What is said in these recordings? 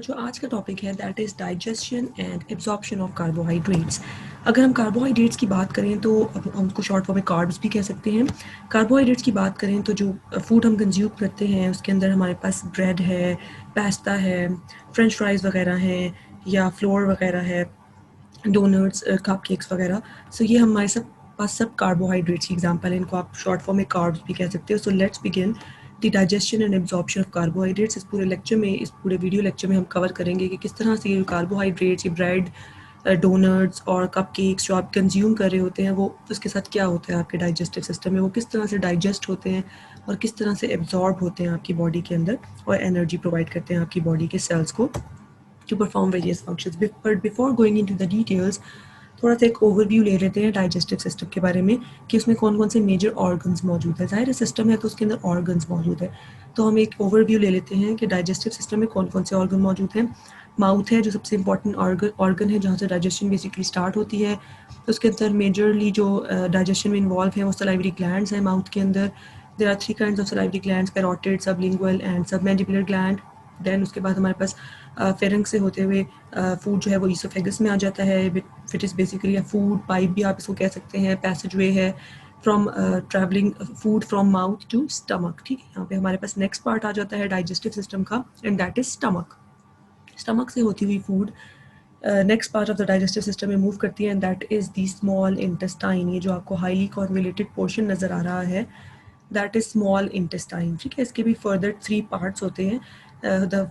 जो आज का टॉपिक है that is digestion and absorption of carbohydrates. अगर हम कार्बोहाइड्रेट्स की बात करें तो हम उनको शॉर्ट फॉर्म में कार्ब्स भी कह सकते हैं। कार्बोहाइड्रेट्स की बात करें तो जो फूड हम कंज्यूम करते हैं उसके अंदर हमारे पास ब्रेड है, पास्ता है, फ्रेंच फ्राइज़ वगैरह हैं या फ्लोर वगैरह है, डोनट्स, कपकेक्स वगैरह। सो ये हमारे सब पास सब कार्बोहाइड्रेट्स की एग्जांपल है। इनको आप शॉर्ट फॉर्म में कार्ब्स भी कह सकते हो। सो let's begin the digestion and absorption of carbohydrates. इस पूरे लेक्चर में, इस पूरे वीडियो लेक्चर में हम कवर करेंगे कि किस तरह से ये कार्बोहाइड्रेट्स, ये ब्रेड, डोनट्स और कपकेक्स जो आप कंज्यूम कर रहे होते हैं वो उसके साथ क्या होता है आपके डाइजेस्टिव सिस्टम में, वो किस तरह से डाइजेस्ट होते हैं और किस तरह से एब्जॉर्ब होते हैं आपकी बॉडी के अंदर और एनर्जी प्रोवाइड करते हैं आपकी बॉडी के सेल्स को to perform various functions. But before going into the details, थोड़ा सा एक ओवरव्यू ले लेते हैं डाइजेस्टिव सिस्टम के बारे में कि उसमें कौन कौन से मेजर ऑर्गन्स मौजूद है। ज़ाहिर सिस्टम है तो उसके अंदर ऑर्गन्स मौजूद है, तो हम एक ओवरव्यू ले लेते हैं कि डाइजेस्टिव सिस्टम में कौन कौन से ऑर्गन मौजूद हैं। माउथ है जो सबसे इंपॉर्टेंट ऑर्गन है, जहाँ से डाइजेशन बेसिकली स्टार्ट होती है। तो उसके अंदर मेजरली जो डाइजेशन में इन्वॉल्व है वो सलाइवरी ग्लैंड्स हैं माउथ के अंदर। There are 3 kinds of salivary glands, parotid, sublingual and submandibular gland. Then उसके बाद हमारे पास फेरेंग से होते हुए फूड जो है वो ईसोफेगस में आ जाता है, which is basically a food pipe भी आप इसको कह सकते हैं, पैसेज वे है from travelling food from mouth to stomach. ठीक है, यहाँ पे हमारे पास नेक्स्ट पार्ट आ जाता है डाइजेस्टिव सिस्टम का and that is stomach. Stomach से होती हुई food next part of the digestive system में मूव करती है and that is the small intestine. ये जो आपको हाईली कॉन्वोल्यूटेड पोर्शन नज़र आ रहा है दैट इज स्मॉल इंटेस्टाइन। ठीक है, इसके भी फर्दर 3 पार्ट्स होते हैं। The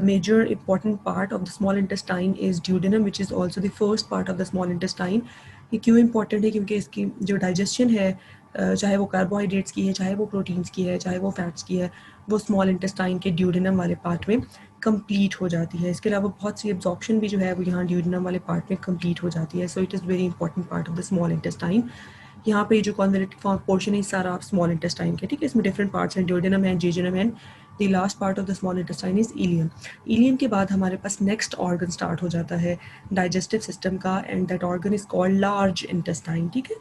major important part of the small intestine is duodenum which is also the first part of the small intestine. ये क्यों इम्पॉर्टेंट है? क्योंकि इसकी जो डाइजेशन है चाहे वो कार्बोहाइड्रेट्स की है, चाहे वो प्रोटीन्स की है, चाहे वो फैट्स की है, वो स्मॉल इंटेस्टाइन के ड्यूडेनम वाले पार्ट में कंप्लीट हो जाती है। इसके अलावा बहुत सी एब्जॉर्प्शन भी जो है वो यहाँ ड्यूडेनम वाले पार्ट में कंप्लीट हो जाती है। So it is very important part of the small intestine. यहाँ पे जो कॉन्वोल्यूटेड पोर्शन है सारा स्मॉल इंटेस्टाइन के, ठीक है, इसमें डिफरेंट पार्ट्स हैं, ड्यूडेनम है, जेजुनम है। The last part of the small intestine is ileum. Ileum के बाद हमारे पास नेक्स्ट ऑर्गन स्टार्ट हो जाता है डाइजेस्टिव सिस्टम का and that organ is called large intestine. ठीक है,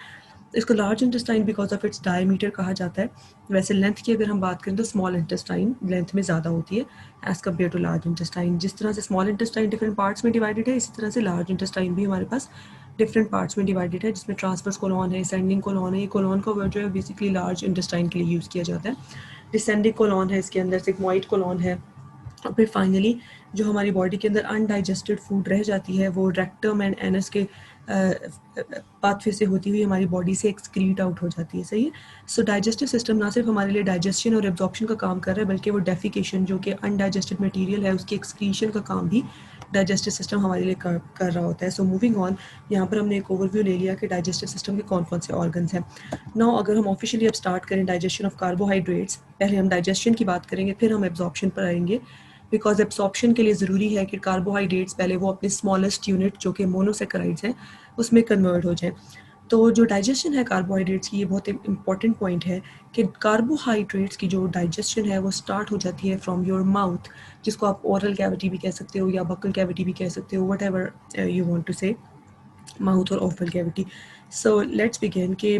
इसको large intestine because of its diameter कहा जाता है। वैसे लेंथ की अगर हम बात करें तो स्मॉल इंटेस्टाइन लेंथ में ज़्यादा होती है as compare to large intestine. जिस तरह से स्मॉल इंटेस्टाइन डिफरेंट पार्ट्स में डिवाइडेड है, इसी तरह से लार्ज इंटेस्टाइन भी हमारे पास डिफरेंट पार्ट्स में डिवाइडेड है, जिसमें ट्रांसवर्स कोलॉन है, असेंडिंग कोलॉन है। ये कोलॉन का वर्ड जो है बेसिकली लार्ज इंटेस्टाइन के लिए यूज़ किया जाता है। डिसेंडिंग कोलॉन है, इसके अंदर सिग्मोइड कोलॉन है। और फिर फाइनली जो हमारी बॉडी के अंदर अनडाइजेस्टेड फूड रह जाती है वो रेक्टम एंड एनस के पाथवे से होती हुई हमारी बॉडी से एक्सक्रीट आउट हो जाती है। सही है। सो डाइजेस्टिव सिस्टम ना सिर्फ हमारे लिए डाइजेशन और एब्जॉर्प्शन का काम कर रहा है बल्कि वो डेफिकेशन जो कि अनडाइजेस्टेड मटेरियल है उसकी एक्सक्रीशन का काम भी डाइजेस्टिव सिस्टम हमारे लिए कर रहा होता है। सो मूविंग ऑन, यहाँ पर हमने एक ओवरव्यू ले लिया कि डाइजेस्टिव सिस्टम के कौन कौन से ऑर्गन्स हैं। नाउ अगर हम ऑफिशियली अब स्टार्ट करें डाइजेशन ऑफ कार्बोहाइड्रेट्स, पहले हम डाइजेशन की बात करेंगे फिर हम एब्जॉर्प्शन पर आएंगे, बिकॉज एब्सॉर्प्शन के लिए ज़रूरी है कि कार्बोहाइड्रेट्स पहले वो अपने स्मॉलेस्ट यूनिट जो कि मोनोसेकेराइड्स हैं उसमें कन्वर्ट हो जाएं। तो जो डाइजेशन है कार्बोहाइड्रेट्स की, ये बहुत इंपॉर्टेंट पॉइंट है कि कार्बोहाइड्रेट्स की जो डाइजेशन है वो स्टार्ट हो जाती है फ्रॉम योर माउथ, जिसको आप ओरल कैविटी भी कह सकते हो या बकल कैविटी भी कह सकते हो, whatever you want to say, mouth और oral cavity. So let's begin कि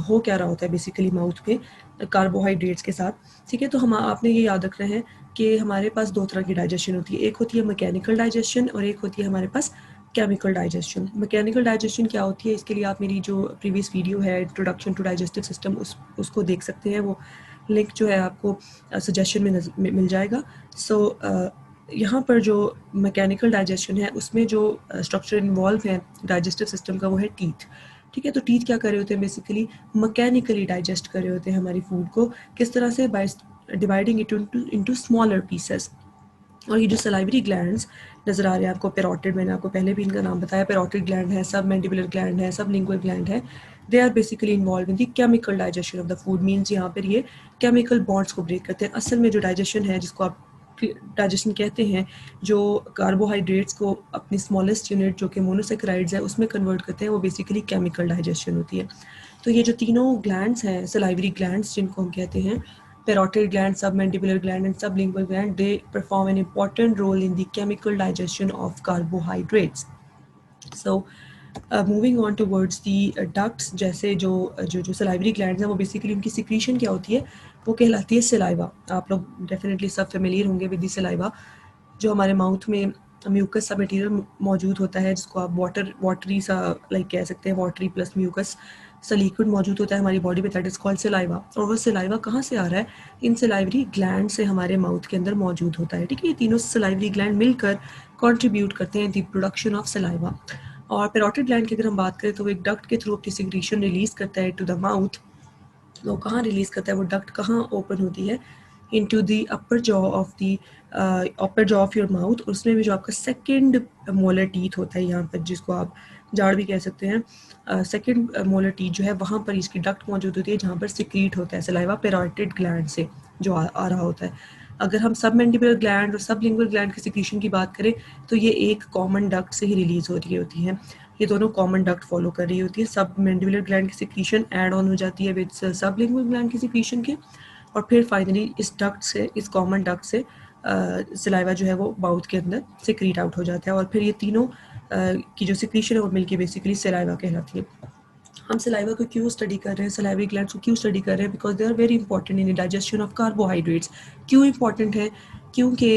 हो क्या रहा होता है बेसिकली माउथ में कार्बोहाइड्रेट्स के साथ। ठीक है, तो हम आपने ये याद रखना है कि हमारे पास 2 तरह की डाइजेशन होती है, एक होती है मैकेनिकल डाइजेशन और एक होती है हमारे पास केमिकल डाइजेशन। मैकेनिकल डाइजेशन क्या होती है, इसके लिए आप मेरी जो प्रीवियस वीडियो है इंट्रोडक्शन टू डाइजेस्टिव सिस्टम उसको देख सकते हैं, वो लिंक जो है आपको सजेशन में मिल जाएगा। सो यहाँ पर जो मैकेनिकल डाइजेशन है उसमें जो स्ट्रक्चर इन्वॉल्व है डाइजेस्टिव सिस्टम का वो है टीथ। ठीक है, तो टीथ क्या कर रहे होते हैं, बेसिकली मैकेनिकली डाइजेस्ट कर रहे होते हैं हमारी फूड को। किस तरह से? By dividing it into smaller pieces. और ये जो सलाइवरी ग्लैंड्स नज़र आ रहे हैं आपको, पैरोटिड, मैंने आपको पहले भी इनका नाम बताया, पैरोटिड ग्लैंड है, सब मैंडिबुलर ग्लैंड है, सब लिंगुअल ग्लैंड है। They are basically involved in the chemical digestion of the food. Means यहाँ पर ये केमिकल बॉन्ड्स को ब्रेक करते हैं। असल में जो डाइजेशन है, जिसको आप डाइजेशन कहते हैं, जो कार्बोहाइड्रेट्स को अपनी स्मॉलेस्ट यूनिट जो कि मोनोसेकेराइड्स है उसमें कन्वर्ट करते हैं, वो बेसिकली केमिकल डाइजेशन होती है। तो ये जो तीनों ग्लैंड्स हैं, सलाइवरी ग्लैंड्स जिनको हम कहते हैं, parotid gland, submandibular gland and sublingual gland, they perform an important role in the chemical digestion of carbohydrates. So moving on towards the ducts, जैसे जो जो जो सलाइवरी ग्लैंड्स हैं वो बेसिकली उनकी सिक्रीशन क्या होती है, वो कहलाती है सलाइवा। आप लोग डेफिनेटली सब फेमिलियर होंगे विद दी सलाइवा। जो हमारे माउथ में म्यूकस सा मटेरियल मौजूद होता है, जिसको आप वाटरी सा लाइक कह सकते हैं, वाटरी प्लस म्यूकस सा लिक्विड मौजूद होता है हमारी बॉडी में, दैट इज़ कॉल्ड सलाइवा। और वो सलाइवा कहाँ से आ रहा है? इन सलाइवरी ग्लैंड से हमारे माउथ के अंदर मौजूद होता है, ठीक है। ये तीनों सलाइवरी ग्लैंड मिलकर कंट्रीब्यूट करते हैं द प्रोडक्शन ऑफ सलाइवा। और पैरोटिड ग्लैंड की अगर हम बात करें तो वो एक डक्ट के थ्रू अपनी सिक्रीशन रिलीज करता है टू द माउथ। वो कहाँ रिलीज करता है, वो डक्ट कहाँ ओपन होती है? Into the upper jaw of your mouth. और उसमें भी जो आपका सेकंड मोलर टीथ होता है यहाँ पर, जिसको आप जाड़ भी कह सकते हैं, सेकंड मोलर टीथ जो है वहाँ पर इसकी डक्ट मौजूद होती है, जहाँ पर सिक्रीट होता है सलाइवा पैरोटिड ग्लैंड से जो आ रहा होता है। अगर हम सब मैंडिबुलर ग्लैंड और सबलिंगुअल ग्लैंड की सिक्रीशन की बात करें तो ये एक कॉमन डक्ट से ही रिलीज हो रही होती है। ये दोनों कॉमन डक्ट फॉलो कर रही होती है। सब मैंडिबुलर ग्लैंड की सिक्रीशन ऐड ऑन हो जाती है विद सबलिंगुअल ग्लैंड की सिक्रीशन के, और फिर फाइनली इस डक्ट से, इस कॉमन डक्ट से सलाइवा जो है वो माउथ के अंदर सिक्रीट आउट हो जाता है। और फिर ये तीनों की जो सिक्रीशन है वो मिलके बेसिकली सलाइवा कहलाती है। हम सलाइवा को क्यों स्टडी कर रहे हैं, सलाइवरी ग्लैंड्स को क्यों स्टडी कर रहे हैं? Because they are very important in the digestion of carbohydrates. क्यों इंपॉर्टेंट है? क्योंकि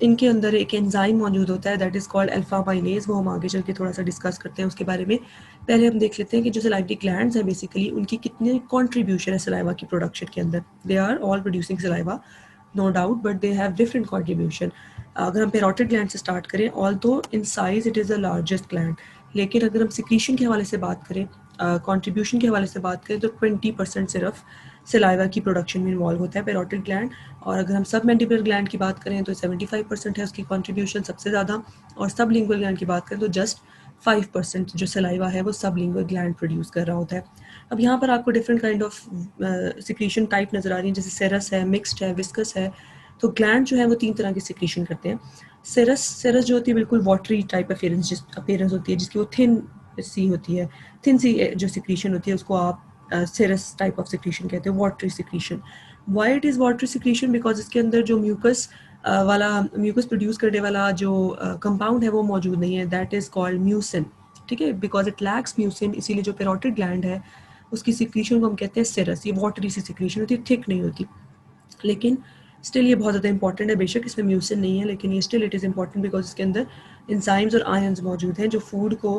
इनके अंदर एक एंजाइम मौजूद होता है that is called alpha amylase. वो हम आगे चल के थोड़ा सा डिस्कस करते हैं उसके बारे में। पहले हम देख लेते हैं कि जो सलाइवरी ग्लैंड्स हैं बेसिकली उनकी कितने कॉन्ट्रीब्यूशन है सलाइवा की प्रोडक्शन के अंदर। They are all producing saliva no doubt, but they have different contribution. अगर हम पैरोटिड ग्लैंड से स्टार्ट करें, although in size it is the largest gland, लेकिन अगर हम सिक्रीशन के हवाले से बात करें, कंट्रीब्यूशन के हवाले से बात करें तो 20% सिर्फ सलाइवा की प्रोडक्शन में इन्वॉल्व होता है पैरोटिड ग्लैंड। और अगर हम सब मैंडिबुलर ग्लैंड की बात करें तो 75% है उसकी कंट्रीब्यूशन, सबसे ज़्यादा। और सब लिंगुअल ग्लैंड की बात करें तो जस्ट 5% जो सलाइवा है वो सब लिंगुअल ग्लैंड प्रोड्यूस कर रहा होता है। अब यहाँ पर आपको different kind of secretion type नज़र आ रही है, जैसे सेरस है, मिक्स्ड है, विस्कस है। तो ग्लैंड जो है वो 3 तरह की सिक्रीशन करते हैं। सेरस जो होती है बिल्कुल वाटरी टाइप अपीयरेंस होती है, जिसकी वो थिन सी होती है, थिन सी जो सिक्रीशन होती है उसको आप सेरस टाइप ऑफ सिक्रीशन कहते हैं, watery secretion. Why it is watery secretion? Because इसके अंदर जो म्यूकस प्रोड्यूस करने वाला जो कंपाउंड है वो मौजूद नहीं है, दैट इज़ कॉल्ड म्यूसिन, ठीक है। बिकॉज इट लैक्स म्यूसिन, इसीलिए जो पैरोटिड ग्लैंड है उसकी सिक्रीशन को हम कहते हैं सेरस। ये वाटरी सी सिक्रीशन होती है, थिक नहीं होती, लेकिन स्टिल ये बहुत ज़्यादा इंपॉर्टेंट है। बेशक इसमें म्यूसिन नहीं है, लेकिन ये still it is important because इसके अंदर इंजाइम्स और आयन्स मौजूद हैं जो फूड को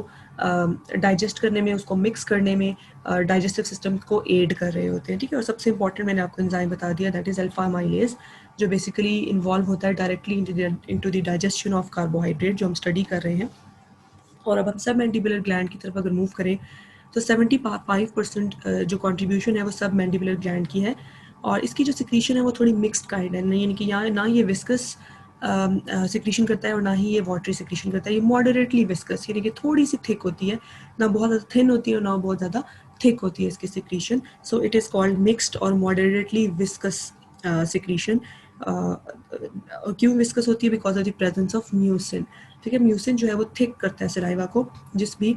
डाइजेस्ट करने में, उसको मिक्स करने में, डाइजेस्टिव सिस्टम को एड कर रहे होते हैं, ठीक है। और सबसे इंपॉर्टेंट मैंने आपको इंजाइम बता दिया, दैट इज़ अल्फा माइलेज, जो बेसिकली इन्वॉल्व होता है directly into the digestion of carbohydrate, जो हम स्टडी कर रहे हैं। और अब हम सब मैंडिबुलर ग्लैंड की तरफ अगर मूव करें तो 75% जो कंट्रीब्यूशन है वो सब मैंडिबुलर ग्लैंड की है। और इसकी जो सिक्रीशन है वो थोड़ी मिक्स्ड काइंड है, यानी कि यहाँ ना ये विस्कस सिक्रीशन करता है और ना ही ये वाटरी सिक्रीशन करता है। ये मॉडरेटली विस्कस, यानी कि थोड़ी सी थिक होती है, ना बहुत ज़्यादा थिन होती है और ना बहुत ज़्यादा थिक होती है इसकी secretion. So it is called mixed और मॉडरेटली विस्कस सिक्रीशन। क्यों विस्कस होती है? Because of the presence of mucin, ठीक है। म्यूसिन जो है वो थिक करता है सलाइवा को, जिस भी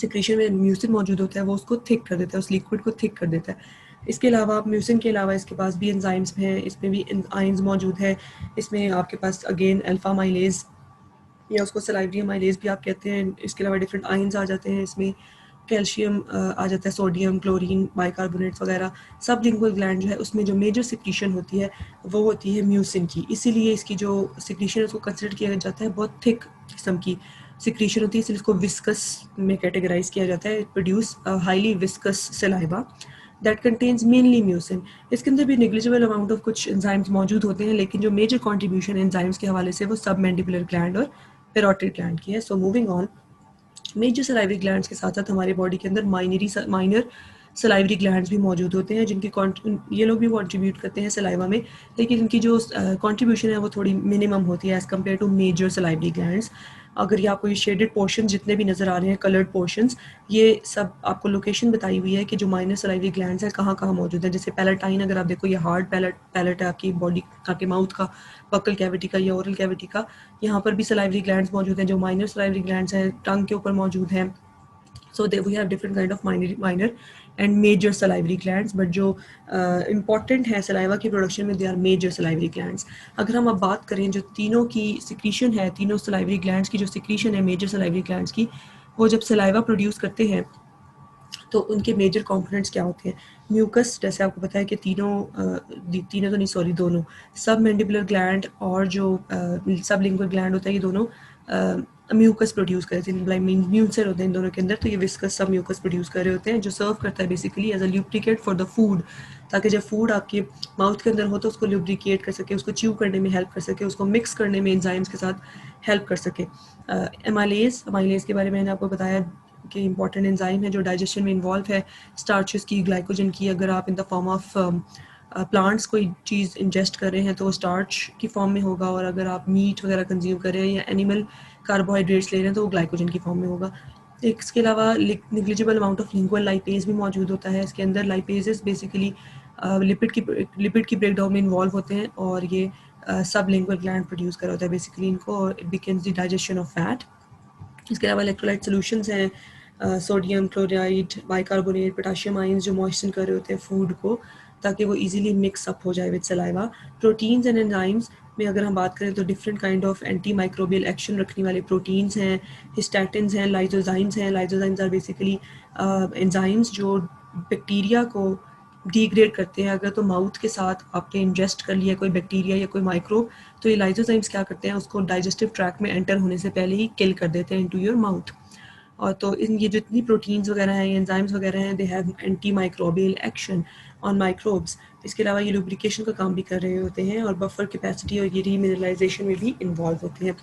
सिक्रीशन में म्यूसिन मौजूद होता है वो उसको थिक कर देता है, उस लिक्विड को थिक कर देता है। इसके अलावा म्यूसिन के अलावा इसके पास भी एंजाइम्स हैं, इसमें भी आयंस मौजूद है। इसमें आपके पास अगेन अल्फा माइलेज या उसको सलाइवरी माइलेज भी आप कहते हैं। इसके अलावा डिफरेंट आयंस आ जाते हैं, इसमें कैल्शियम आ जाता है, सोडियम, क्लोरीन, बाइकार्बोनेट्स वगैरह। सब लिंगुअल ग्लैंड जो है उसमें जो मेजर सिक्रीशन होती है वो होती है म्यूसिन की, इसीलिए इसकी जो सिक्रीशन है उसको कंसिडर किया जाता है बहुत थिक किस्म की सिक्रीशन होती है, इसलिए इसको विस्कस में कैटेगराइज किया जाता है। Produce highly viscous saliva that contains mainly mucin. इसके अंदर भी नेग्लिजिबल अमाउंट ऑफ कुछ एंजाइम्स मौजूद होते हैं, लेकिन जो मेजर कॉन्ट्रीब्यूशन एंजाइम्स के हवाले से वो सब मैंडिबुलर ग्लैंड और पैरोटिड ग्लैंड की है। So moving on, major salivary glands के साथ साथ हमारे बॉडी के अंदर माइनर सलाइवरी ग्लैंड्स भी मौजूद होते हैं, जिनकी ये लोग भी कंट्रीब्यूट करते हैं सलाइवा में, लेकिन इनकी जो कंट्रीब्यूशन है वो थोड़ी मिनिमम होती है as compare to major salivary glands. अगर ये आपको ये शेडेड पोर्शन जितने भी नज़र आ रहे हैं, कलर्ड पोर्शंस, ये सब आपको लोकेशन बताई हुई है कि जो माइनर सलाइवरी ग्लैंड्स हैं कहाँ कहाँ मौजूद हैं। जैसे पैलेटाइन, अगर आप देखो ये हार्ड पैलेट है आपकी बॉडी, आपके माउथ का, बकल कैविटी का या ओरल कैविटी का, यहाँ पर भी सलाइवरी ग्लैंड्स मौजूद हैं जो माइनर सलाइवरी ग्लैंड्स हैं, टंग के ऊपर मौजूद हैं। So they we have different kind of minor and major salivary glands, but जो इंपॉर्टेंट है सलाइवा की प्रोडक्शन में they are major salivary glands. अगर हम अब बात करें जो तीनों की सिक्रीशन है, तीनों सलाइवरी ग्लैंड्स की जो सिक्रीशन है मेजर सलाइवरी ग्लैंड्स की, वो जब सलाइवा प्रोड्यूस करते हैं तो उनके मेजर कंपोनेंट्स क्या होते हैं? म्यूकस, जैसे आपको पता है कि तीनों तो नहीं, सॉरी, दोनों सब मैंडिबुलर ग्लैंड और जो सब लिंगुअल ग्लैंड होता है, ये दोनों म्यूकस प्रोड्यूस करते हैं, लाइक मीन म्यूसर होते हैं इन दोनों के अंदर। तो ये विस्कस सब म्यूकस प्रोड्यूस कर रहे होते हैं, जो सर्व करता है basically as a lubricate for the food, ताकि जब फूड आपके माउथ के अंदर हो तो उसको ल्यूब्रिकेट कर सके, उसको च्यू करने में हेल्प कर सके, उसको मिक्स करने में एंजाइम्स के साथ हेल्प कर सके। एमाइलेज के बारे में मैंने आपको बताया कि इंपॉर्टेंट एंजाइम है जो डाइजेशन में इन्वॉल्व है, स्टार्चेस की, ग्लाइकोजन की। अगर आप इन द फॉर्म ऑफ प्लांट्स कोई चीज़ इंजेस्ट कर रहे हैं तो वो स्टार्च की फॉर्म में होगा, और अगर आप मीट वगैरह कंज्यूम कर रहे हैं या एनिमल कार्बोहाइड्रेट्स ले रहे हैं तो वो ग्लाइकोजन की फॉर्म में होगा। इसके अलावा negligible amount of lingual lipase भी मौजूद होता है इसके अंदर। लाइपेजेस बेसिकली लिपिड की ब्रेकडाउन में इन्वॉल्व होते हैं, और ये सब लिंगुअल ग्लैंड प्रोड्यूस कर होता है बेसिकली इनको, और it becomes the digestion of fat. इसके अलावा इलेक्ट्रोलाइट सॉल्यूशंस हैं, sodium chloride, bicarbonate, potassium ions, जो मॉइस्चर कर रहे होते हैं फूड को ताकि वो इजीली मिक्स अप हो जाए with saliva. Proteins and enzymes में अगर हम बात करें तो different kind of anti microbial action रखने वाले प्रोटीन्स हैं, हिस्टैटिन्स हैं, लाइजोजाइम्स हैं। लाइजोजाइम्स आर बेसिकली एंजाइम्स जो बैक्टीरिया को डिग्रेड करते हैं। अगर तो माउथ के साथ आपने इंजेस्ट कर लिया कोई बैक्टीरिया या कोई माइक्रोब, तो ये लाइजोजाइम्स क्या करते हैं, उसको डाइजेस्टिव ट्रैक में एंटर होने से पहले ही किल कर देते हैं इनटू योर माउथ। और तो इन ये जितनी प्रोटीन्स वगैरह हैं, एंजाइम्स वगैरह हैं, they have anti microbial action on microbes. इसके अलावा ये लुब्रिकेशन का काम भी कर रहे होते हैं, और बफर कैपेसिटी और ये रीमिनरलाइजेशन में भी इन्वॉल्व होते हैं।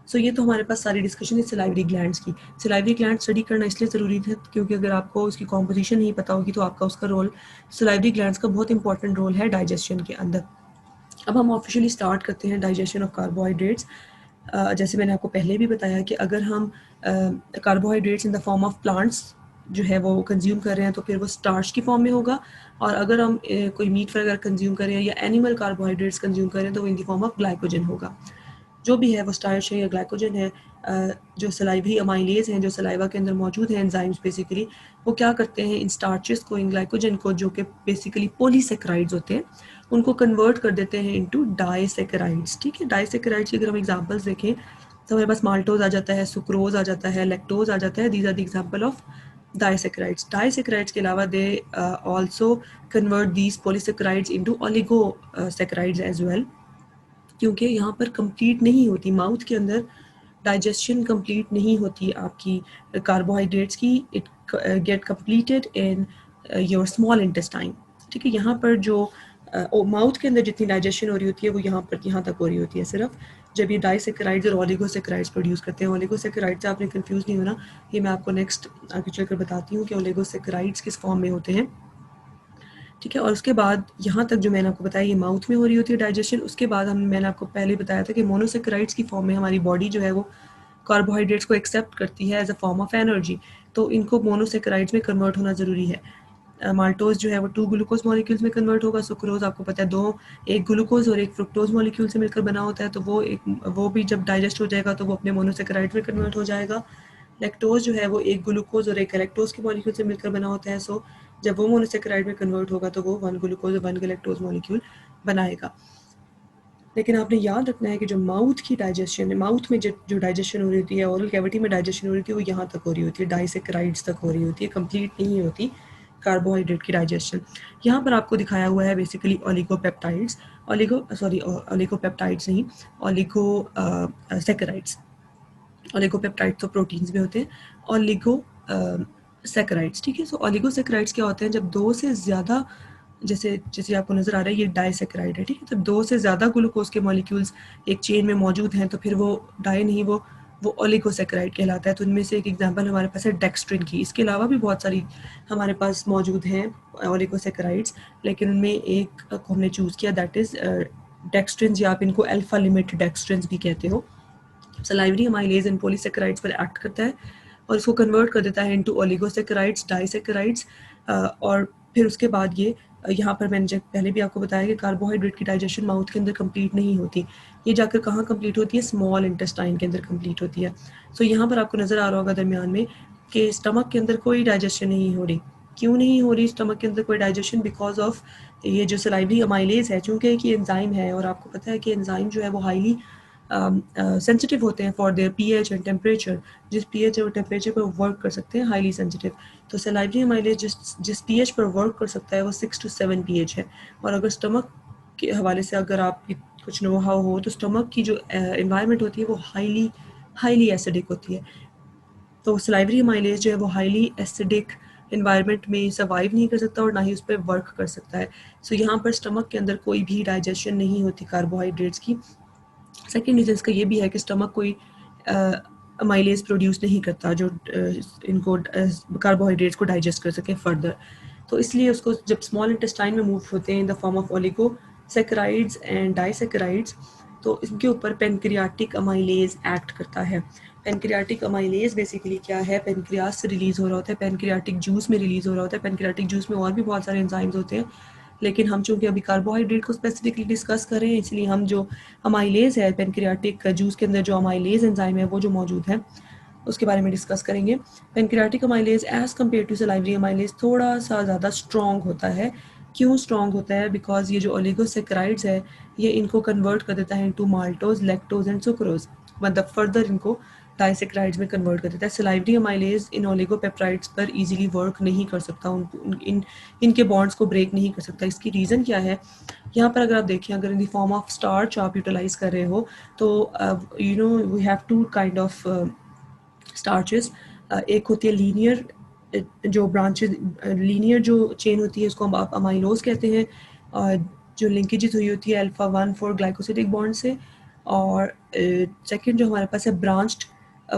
सो ये तो हमारे पास सारी डिस्कशन है सलाइवरी ग्लैंड्स की। सलाइवरी ग्लैंड स्टडी करना इसलिए ज़रूरी है क्योंकि अगर आपको उसकी कॉम्पोजिशन नहीं पता होगी तो आपका उसका रोल, सलाइवरी ग्लैंड्स का बहुत इंपॉर्टेंट रोल है डाइजेशन के अंदर। अब हम ऑफिशियली स्टार्ट करते हैं डाइजेशन ऑफ कार्बोहाइड्रेट्स। जैसे मैंने आपको पहले भी बताया कि अगर हम carbohydrates in the form of plants जो है वो कंज्यूम कर रहे हैं तो फिर वो स्टार्च की फॉर्म में होगा, और अगर हम कोई मीट वगैरह कंज्यूम कर रहे हैं या एनिमल कार्बोहाइड्रेट्स कंज्यूम कर रहे हैं तो वो इन द फॉर्म ऑफ ग्लाइकोजन होगा। जो भी है वो स्टार्च है या ग्लाइकोजन है। जो सलाइवरी अमाइलेज हैं जो सलाइवा के अंदर मौजूद हैं एंजाइम्स बेसिकली, वो क्या करते हैं, इन स्टार्चेस को, इन ग्लाइकोजन को, जो कि बेसिकली पॉलीसेकेराइड्स होते हैं, उनको कन्वर्ट कर देते हैं इनटू डाइसेकेराइड्स। ठीक है, डाइसेकेराइड्स की अगर हम एग्जांपल्स देखें तो हमारे पास माल्टोज आ जाता है, सुक्रोज आ जाता है, लैक्टोज आ जाता है। These are the example of disaccharides. Disaccharides के अलावा they also convert these polysaccharides into oligosaccharides as well, क्योंकि यहाँ पर कंप्लीट नहीं होती, माउथ के अंदर डाइजेशन कंप्लीट नहीं होती आपकी कार्बोहाइड्रेट्स की। It get completed in your small intestine. ठीक है, यहाँ पर जो माउथ के अंदर जितनी डाइजेशन हो रही होती है वो यहाँ तक हो रही होती है सिर्फ, जब ये डाइसेकेराइड्स और ओलिगोसेकेराइड्स प्रोड्यूस करते हैं। ओलिगोसेकेराइड्स से आपने कंफ्यूज नहीं होना, ये मैं आपको नेक्स्ट आगे चलकर बताती हूँ कि ओलिगोसेकेराइड्स किस फॉर्म में होते हैं। ठीक है, और उसके बाद यहाँ तक जो मैंने आपको बताया ये माउथ में हो रही होती है डाइजेशन। उसके बाद मैंने आपको पहले बताया था कि मोनोसेकेराइड्स की फॉर्म में हमारी बॉडी जो है वो कार्बोहाइड्रेट्स को एक्सेप्ट करती है as a form of energy, तो इनको मोनोसेकेराइड्स में कन्वर्ट होना ज़रूरी है। माल्टोज जो है वो 2 ग्लूकोज मॉलिक्यूल्स में कन्वर्ट होगा। सुक्रोज आपको पता है एक ग्लूकोज और एक फ्रुक्टोज मॉलिक्यूल से मिलकर बना होता है, तो वो भी जब डाइजेस्ट हो जाएगा तो वो अपने मोनोसेकेराइड्स में कन्वर्ट हो जाएगा। लैक्टोज जो है वो एक ग्लूकोज और एक गैलेक्टोज की मॉलिक्यूल से मिलकर बना होता है, सो जब वो मोनोसेकेराइड में कन्वर्ट होगा तो वो 1 ग्लूकोज और 1 गैलेक्टोज मॉलिक्यूल बनाएगा। लेकिन आपने याद रखना है कि जो माउथ की डाइजेशन है, माउथ में जो डाइजेशन हो रही होती है, ओरल कैविटी में डाइजेशन हो रही होती है, वो यहाँ तक हो रही होती है, डाइसेकेराइड्स तक हो रही होती है, कंप्लीट नहीं होती कार्बोहाइड्रेट की डाइजेशन। यहाँ पर आपको दिखाया हुआ है बेसिकली ओलिगोपेप्टाइड्स, ओलिगोपेप्टाइड्स नहीं, ओलिगोसेकेराइड्स। ओलिगोपेप्टाइड्स तो प्रोटीन्स में होते हैं, ओलिगो सेकेराइड्स। ठीक है, सो ओलिगोसेकेराइड्स क्या होते हैं, जब 2 से ज़्यादा, जैसे जैसे आपको नज़र आ रहा है ये डाइसेकेराइड है। ठीक है, तो 2 से ज़्यादा ग्लूकोज के मॉलिक्यूल्स एक चेन में मौजूद हैं तो फिर वो डाई नहीं, वो ओलिगोसेकेराइड कहलाता है। तो इनमें से एक एग्जांपल हमारे पास है डेक्स्ट्रिन की। इसके अलावा भी बहुत सारी हमारे पास मौजूद हैं ओलिगोसेकेराइड्स, लेकिन उनमें एक को हमने चूज़ किया, दैट इज़ डेक्स्ट्रिन, या आप इनको अल्फा लिमिट डेक्स्ट्रिन भी कहते हो। सलाइवरी अमाइलेज इन पॉलीसेकेराइड्स पर एक्ट करता है और इसको कन्वर्ट कर देता है इनटू ओलिगोसेकेराइड्स, डाइसेकेराइड्स। और फिर उसके बाद ये यहाँ पर मैंने जब पहले भी आपको बताया कि कार्बोहाइड्रेट की डाइजेशन माउथ के अंदर कंप्लीट नहीं होती, ये जाकर कहाँ कंप्लीट होती है, स्मॉल इंटेस्टाइन के अंदर कंप्लीट होती है। सो यहाँ पर आपको नज़र आ रहा होगा दरमियान में कि स्टमक के अंदर कोई डाइजेशन नहीं हो रही। क्यों नहीं हो रही स्टमक के अंदर कोई डाइजेशन? बिकॉज ऑफ ये जो सलाइवरी अमाइलेज है, चूँकि कि एंजाइम है, और आपको पता है कि एंजाइम जो है वो हाईली सेंसिटिव होते हैं for their pH and temperature, जिस पीएच और टेम्परेचर पर वर्क कर सकते हैं, हाईली सेंसिटिव। तो सलाइवरी अमाइलेज जिस पीएच पर वर्क कर सकता है वो 6 to 7 पीएच है। और अगर स्टमक के हवाले से अगर आप कुछ नो हाउ हो तो स्टमक की जो एनवायरनमेंट होती है वो हाईली एसिडिक होती है। तो सलाइवरी अमाइलेज जो है वो हाईली एसिडिक इन्वायरमेंट में सर्वाइव नहीं कर सकता और ना ही उस पर वर्क कर सकता है। सो यहाँ पर स्टमक के अंदर कोई भी डाइजेशन नहीं होती कार्बोहाइड्रेट्स की। सेकेंड रीज़न इसका ये भी है कि स्टमक कोई अमाइलेज प्रोड्यूस नहीं करता जो इनको कार्बोहाइड्रेट्स को डाइजेस्ट कर सके फर्दर। तो इसलिए उसको जब स्मॉल इंटेस्टाइन में मूव होते हैं इन the form of oligosaccharides and disaccharides, तो इनके ऊपर पेनक्रियाटिक अमाइलेज एक्ट करता है। पेनक्रियाटिक अमाइलेज बेसिकली क्या है, पेनक्रियास से रिलीज़ हो रहा होता है, पेनक्रियाटिक जूस में रिलीज़ हो रहा होता है। पेनक्रियाटिक जूस में और भी बहुत सारे एंजाइम्स होते हैं, लेकिन हम चूँकि अभी कार्बोहाइड्रेट को स्पेसिफिकली डिस्कस कर रहे हैं, इसलिए हम जो अमाइलेज है पेनक्रियाटिक जूस के अंदर जो अमाइलेज एंजाइम है वो जो मौजूद है उसके बारे में डिस्कस करेंगे। Pancreatic amylase as compare to salivary amylase थोड़ा सा ज़्यादा स्ट्रॉन्ग होता है। क्यों स्ट्रॉन्ग होता है? बिकॉज ये जो ओलिगोसैकेराइड्स है ये इनको कन्वर्ट कर देता है into maltose, lactose and sucrose, मतलब फर्दर इनको डाइसैकेराइड्स में कन्वर्ट कर देता है। सलाइवरी अमाइलेज इन ओलिगोपेप्टाइड्स पर इजीली वर्क नहीं कर सकता, इनके बॉन्ड्स को ब्रेक नहीं कर सकता। इसकी रीज़न क्या है? यहाँ पर अगर आप देखें, अगर in the form of starch आप यूटिलाइज कर रहे हो तो you know we have two kind of starches. एक होती है लीनियर जो ब्रांचेस, लीनियर जो चेन होती है उसको हम आप अमाइलोज कहते हैं, जो लिंकेजेस हुई होती है अल्फा 1,4 ग्लाइकोसिडिक बॉन्ड से। और सेकंड जो हमारे पास है ब्रांच्ड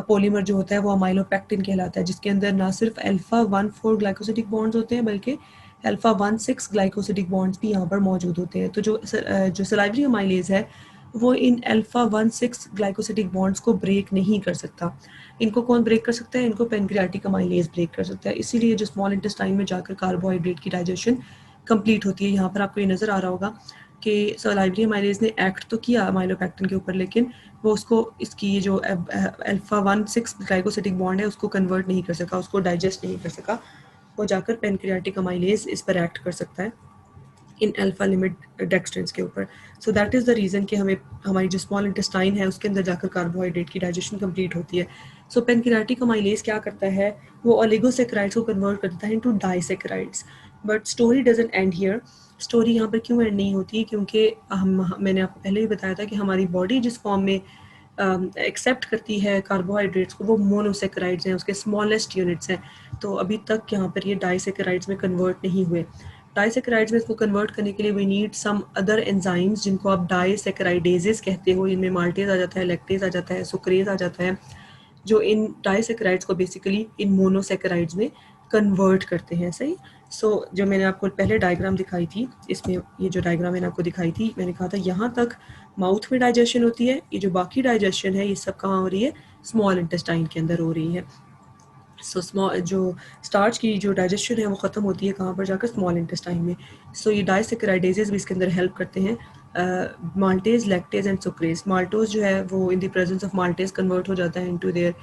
पॉलीमर जो होता है वो अमाइलोपेक्टिन कहलाता है, जिसके अंदर ना सिर्फ अल्फा 1,4 ग्लाइकोसिडिक बॉन्ड्स होते हैं बल्कि अल्फा 1,6 ग्लाइकोसिडिक बॉन्ड्स भी यहाँ पर मौजूद होते हैं। तो जो सलाइवरी अमाइलेज है वो इन अल्फा 1,6 ग्लाइकोसिडिक बॉन्ड्स को ब्रेक नहीं कर सकता। इनको कौन ब्रेक कर सकता है? इनको पेनक्रियाटिक अमाइलेज ब्रेक कर सकता है। इसीलिए जो स्मॉल इंटेस्टाइन में जाकर कार्बोहाइड्रेट की डाइजेशन कंप्लीट होती है। यहाँ पर आपको ये नज़र आ रहा होगा कि सलाइवरी अमाइलेज ने एक्ट तो किया अमाइलोपेक्टिन के ऊपर, लेकिन वो उसको इसकी ये जो अल्फा 1,6 ग्लाइकोसिडिक बॉन्ड है उसको कन्वर्ट नहीं कर सका, उसको डाइजेस्ट नहीं कर सका। वो जाकर पेनक्रियाटिक अमाइलेज इस पर एक्ट कर सकता है इन अल्फा लिमिट डेक्सट्रेंस के ऊपर। So that is the reason कि हमें हमारी जो स्मॉल इंटेस्टाइन है उसके अंदर जाकर कार्बोहाइड्रेट की डाइजेशन कंप्लीट होती है। सो पेनक्रियाटिक अमाइलेज क्या करता है? वो ओलिगोसैकेराइड्स को कन्वर्ट कर देता है into disaccharides. But story doesn't and here. Story यहाँ पर क्यों एंड नहीं होती? क्योंकि मैंने आपको पहले ही बताया था कि हमारी बॉडी जिस फॉर्म में एक्सेप्ट करती है कार्बोहाइड्रेट्स को वो मोनोसेकेराइड्स हैं, उसके स्मॉलेस्ट यूनिट्स हैं। तो अभी तक यहाँ पर ये डाइसैकेराइड्स में कन्वर्ट नहीं हुए। डाइसैकेराइड्स में इसको कन्वर्ट करने के लिए we need some other enzymes जिनको आप डाइसैकेराइडेजेस कहते हो। इनमें माल्टेज आ जाता है, लैक्टेज आ जाता है, सुक्रेज आ जाता है, जो इन डाइसैकेराइड्स को बेसिकली इन मोनोसेकेराइड्स में कन्वर्ट करते हैं। सही। जो मैंने आपको पहले डायग्राम दिखाई थी, इसमें ये जो डायग्राम मैंने आपको दिखाई थी, मैंने कहा था यहाँ तक माउथ में डाइजेशन होती है, ये जो बाकी डाइजेशन है ये सब कहाँ हो रही है? स्मॉल इंटेस्टाइन के अंदर हो रही है। स्मॉल जो स्टार्च की जो डाइजेशन है वो ख़त्म होती है कहाँ पर जाकर? स्मॉल इंटेस्टाइन में। ये डाइसैकेराइडेजेस भी इसके अंदर हेल्प करते हैं। Maltase, lactase and sucrase. Maltose जो है वो in the presence of maltase convert हो जाता है इनटू देयर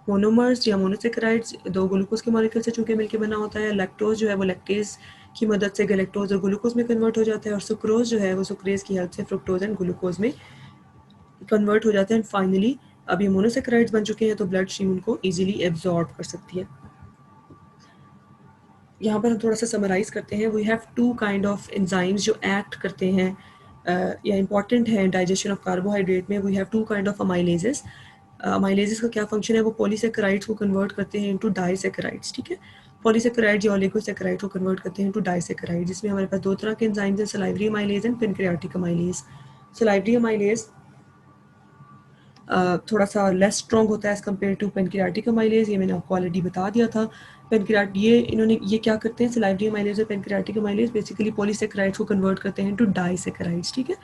मोनोमर्स या मोनोसेकेराइड्स, दो ग्लूकोज के मॉलिक्यूल से चूंकि मिलकर बना होता है। लैक्टोज जो है वो लैक्टेज की मदद से गैलेक्टोज और ग्लूकोज में कन्वर्ट हो जाता है, और सुक्रोज जो है वो सुक्रेज की हेल्प से फ्रुक्टोज एंड ग्लूकोज में कन्वर्ट हो जाते हैं। एंड फाइनली अब ये मोनोसेकेराइड्स बन चुके हैं तो ब्लड स्ट्रीम उनको ईजिली एब्जॉर्ब कर सकती है। यहाँ पर हम थोड़ा सा समराइज़ करते हैं। We have two kind of enzymes जो एक्ट करते हैं या इंपॉर्टेंट है डाइजेशन ऑफ कार्बोहाइड्रेट में। We have two kind of amylases. Amylases का क्या फंक्शन है? वो पॉलीसेकेराइड्स को कन्वर्ट करते हैं इनटू डाइसैकेराइड्स। ठीक है, पॉलीसेकेराइड या ओलिगोसैकेराइड को कन्वर्ट करते हैं इनटू डाइसैकेराइड, जिसमें हमारे पास दो तरह के एंजाइम्स हैं, salivary amylase and pancreatic amylase. Salivary amylase थोड़ा सा लेस स्ट्रॉन्ग होता है as compare to pancreatic amylase, ये मैंने आपको ऑलरेडी बता दिया था। इन्होंने ये क्या करते हैं, सलाइवरी अमाइलेज और पेनक्रियाटिक अमाइलेज बेसिकली पॉलीसेकेराइड्स को कन्वर्ट करते हैं टू डाइसैकेराइड्स। ठीक है,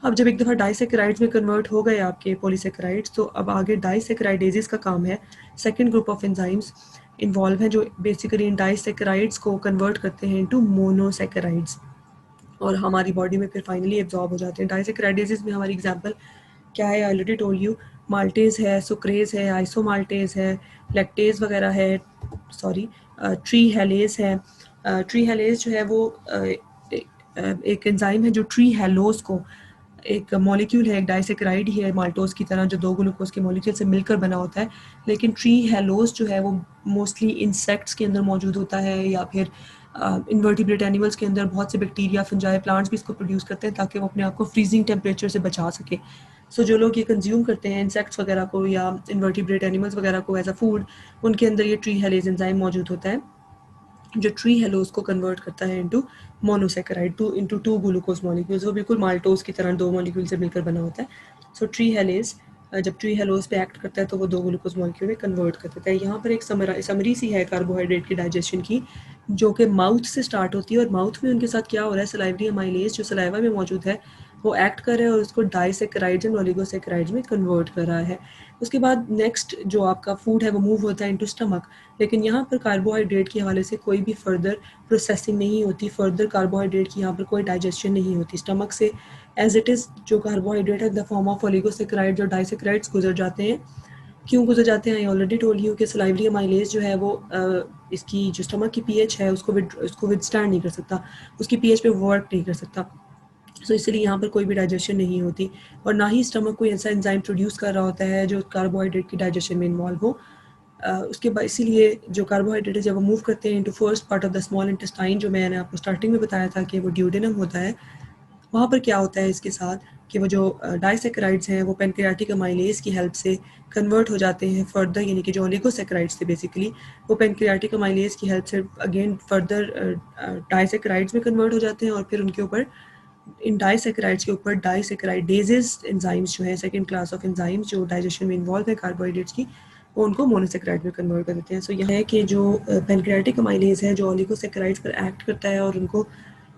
अब जब एक दफ़ा डाइसैकेराइड्स में कन्वर्ट हो गए आपके पॉलीसेकेराइड्स, तो अब आगे डाइसैकेराइडेजेस का काम है। Second group of enzymes involve हैं जो बेसिकली इन डाइसैकेराइड्स को कन्वर्ट करते हैं इनटू मोनोसेकेराइड्स, और हमारी बॉडी में फिर फाइनली एब्जॉर्ब हो जाते हैं। डाइसैकेराइडेजेस में हमारी एग्जांपल क्या है? I already told you, maltase है, सुक्रेज है, आइसोमाल्टेज है, लैक्टेज वगैरह है, सॉरी ट्री हेलेज है। ट्री हेलेज जो है वो एक एंजाइम है जो ट्री हेलोज को एक मॉलिक्यूल है, एक डाइसेक्राइड ही है माल्टोज की तरह, जो 2 ग्लूकोज के मॉलिक्यूल से मिलकर बना होता है। लेकिन ट्री हेलोज जो है वो मोस्टली इंसेक्ट्स के अंदर मौजूद होता है, या फिर इन्वर्टिब्रेट एनिमल्स के अंदर बहुत से बैक्टीरिया, फंजाई, प्लांट्स भी इसको प्रोड्यूस करते हैं ताकि वो अपने आप को फ्रीजिंग टेम्परेचर से बचा सके। सो जो लोग ये कंज्यूम करते हैं इंसेक्ट्स वगैरह को या इन्वर्टिब्रेट एनिमल्स वगैरह को एज अ फूड, उनके अंदर ये ट्री हेलेज एंजाइम मौजूद होता है, जो ट्री हेलोज को कन्वर्ट करता है into monosaccharide, into 2 glucose molecules. वो बिल्कुल माल्टोज की तरह 2 मॉलिक्यूल से मिलकर बना होता है। सो ट्री हेलेज जब ट्री हेलोज पे एक्ट करता है तो वो 2 ग्लूकोज मॉलिक्यूल में कन्वर्ट कर देता है। यहाँ पर एक समरी सी है कार्बोहाइड्रेट की डाइजेशन की, जो कि माउथ से स्टार्ट होती है, और माउथ में उनके साथ क्या हो रहा है, सलाइवरी अमाइलेज जो सलाइवा में मौजूद है वो एक्ट कर रहा है और उसको डाइसेकेराइड्स एंड ओलिगोसेकेराइड्स में कन्वर्ट कर रहा है। उसके बाद नेक्स्ट जो आपका फूड है वो मूव होता है इनटू स्टमक। लेकिन यहाँ पर कार्बोहाइड्रेट के हवाले से कोई भी फर्दर प्रोसेसिंग नहीं होती, फर्दर कार्बोहाइड्रेट की यहाँ पर कोई डाइजेशन नहीं होती। स्टमक से एज इट इज़ जो कार्बोहाइड्रेट है द फॉर्म ऑफ ओलिगोसेकेराइड्स और डाइसेकेराइड्स गुजर जाते हैं। क्यों गुजर जाते हैं, आई ऑलरेडी टोल्ड यू कि सलाइवरी अमाइलेज जो है वो इसकी जो स्टमक की पीएच है उसको विदस्टैंड नहीं कर सकता, उसकी पीएच पे वर्क नहीं कर सकता। सो इसलिए यहाँ पर कोई भी डाइजेशन नहीं होती, और ना ही स्टमक कोई ऐसा एंजाइम प्रोड्यूस कर रहा होता है जो कार्बोहाइड्रेट की डाइजेशन में इन्वॉल्व हो। उसके बाद इसीलिए जो कार्बोहाइड्रेट है जब वो मूव करते हैं into first part of the small intestine, जो मैंने आपको स्टार्टिंग में बताया था कि वो ड्यूडेनम होता है, वहाँ पर क्या होता है इसके साथ कि वो जो डाइसेकेराइड्स हैं वो पेनक्रियाटिक अमाइलेज की हेल्प से कन्वर्ट हो जाते हैं फर्दर, यानी कि जो ओलिगोसेकेराइड्स थे बेसिकली वो पेनक्रियाटिक अमाइलेज की हेल्प से अगेन फर्दर डाइसेकेराइड्स में कन्वर्ट हो जाते हैं, और फिर उनके ऊपर इन डाइसेकेराइड्स के ऊपर डाइसेकेराइडेजेस एंजाइम्स जो है सेकंड क्लास ऑफ एंजाइम्स जो डाइजेशन में इन्वॉल्व है कार्बोहाइड्रेट्स की, वो उनको मोनोसेकेराइड में कन्वर्ट कर देते हैं। सो यह है कि जो पेनक्रियाटिक अमाइलेज है जो ओलिगोसेकेराइड्स पर एक्ट करता है और उनको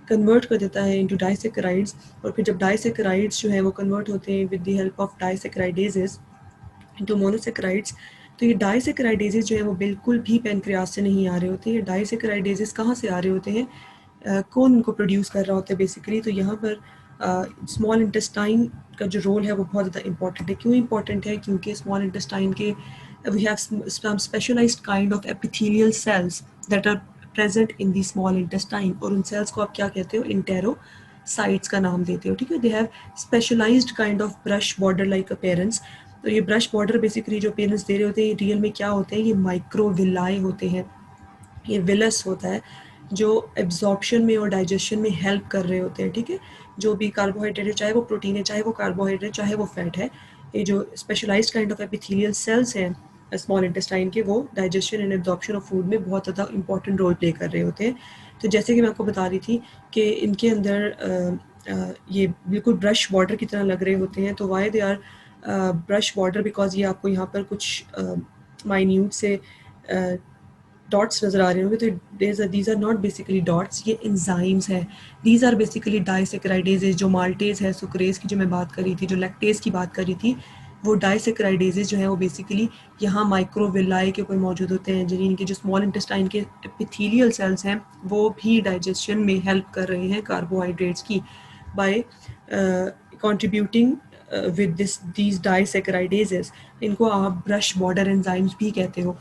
कन्वर्ट कर देता है इनटू डाइसेकेराइड्स, और फिर जब डाइसेकेराइड्स जो है वो कन्वर्ट होते हैं with the help of disaccharidases into monosaccharides, तो ये डाइसेकेराइडेजेस जो है वो बिल्कुल भी पेनक्रियास से नहीं आ रहे होते। ये डाइसेकेराइडेजेस कहाँ से आ रहे होते हैं, कौन इनको प्रोड्यूस कर रहा होता है बेसिकली, तो यहाँ पर स्मॉल इंटेस्टाइन का जो रोल है वो बहुत ज़्यादा इंपॉर्टेंट है। क्यों इंपॉर्टेंट है, क्योंकि स्मॉल इंटेस्टाइन के we have some specialised kind of epithelial cells that are present in the small intestine, और उन सेल्स को आप क्या कहते हो, इंटेरोसाइट्स का नाम देते हो, ठीक है। They have specialised kind of brush border like appearance. तो ये ब्रश बॉर्डर बेसिकली जो अपेयरेंस दे रहे होते हैं रियल में क्या होते हैं, ये माइक्रोविलाई होते हैं। ये विलस होता है जो एब्जॉर्प्शन में और डाइजेशन में हेल्प कर रहे होते हैं, ठीक है। जो भी कार्बोहाइड्रेट है, चाहे वो प्रोटीन है, चाहे वो कार्बोहाइड्रेट, चाहे वो फैट है, ये जो specialised kind of epithelial cells हैं स्मॉल इंटेस्टाइन के, वो digestion and absorption of food में बहुत ज़्यादा इंपॉर्टेंट रोल प्ले कर रहे होते हैं। तो जैसे कि मैं आपको बता रही थी कि इनके अंदर ये बिल्कुल ब्रश बॉर्डर की तरह लग रहे होते हैं। तो why they are brush border, because ये आपको यहाँ पर कुछ माइन्यूट से डॉट्स नज़र आ रहे होंगे, तो these are not basically dots, ये एंजाइम्स हैं। These are basically disaccharidases. जो माल्टेज है, सुक्रेज की जो मैं बात कर रही थी, जो लैक्टेज की बात कर रही थी, वो डाइसेकेराइडेजेस जो है वो बेसिकली यहाँ माइक्रोविलाई के ऊपर मौजूद होते हैं, जिनके जो स्मॉल इंटेस्टाइन के एपिथेलियल सेल्स हैं वो भी डाइजेशन में हेल्प कर रहे हैं कार्बोहाइड्रेट्स की बाय कॉन्ट्रीब्यूटिंग विद दीज डाइसेकेराइडेजेस। इनको आप ब्रश बॉर्डर एंजाइम्स भी कहते हो,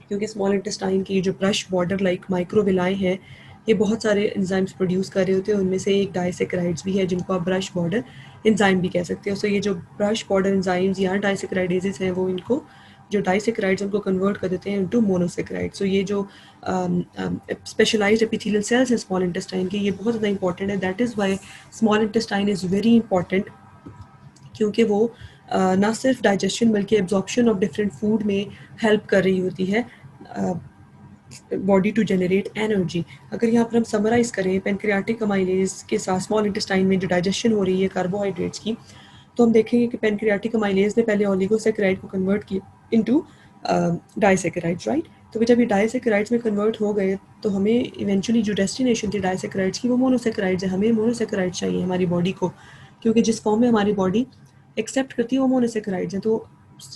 क्योंकि स्मॉल इंटेस्टाइन की जो ब्रश बॉर्डर लाइक माइक्रोविलाई हैं ये बहुत सारे एंजाइम्स प्रोड्यूस कर रहे होते हैं। उनमें से एक डाइसेकेराइड्स भी है जिनको आप ब्रश बॉर्डर एंजाइम भी कह सकते हो। सो ये जो ब्रश बॉर्डर एंजाइम्स या डाइसेकेराइडेजेस हैं वो इनको जो डाइसेकेराइड्स उनको कन्वर्ट कर देते हैं इनटू मोनोसेकेराइड। सो ये जो स्पेशलाइज्ड एपिथेलियल सेल्स हैं स्मॉल इंटेस्टाइन के, ये बहुत ज़्यादा इंपॉर्टेंट है। That is why small intestine is very important, क्योंकि वो ना सिर्फ डाइजेशन बल्कि एब्जॉर्प्शन ऑफ डिफरेंट फूड में हेल्प कर रही होती है बॉडी टू जनरेट एनर्जी। अगर यहाँ पर हम समराइज़ करें पेनक्रियाटिक अमाइलेज के साथ स्मॉल इंटेस्टाइन में जो डाइजेशन हो रही है कार्बोहाइड्रेट्स की, तो हम देखेंगे कि पेनक्रियाटिक अमाइलेज ने पहले ओलिगोसेकेराइड को कन्वर्ट किया इनटू डाइसेकेराइड्स, राइट। तो जब ये डाइसेकेराइड्स में कन्वर्ट हो गए तो हमें इवेंचुअली जो डेस्टिनेशन थी डाइसेकेराइड्स की वो मोनोसेकेराइड्स है। हमें मोनोसेकेराइड्स चाहिए हमारी बॉडी को, क्योंकि जिस फॉर्म में हमारी बॉडी एक्सेप्ट करती है वो मोनोसेकेराइड्स हैं। तो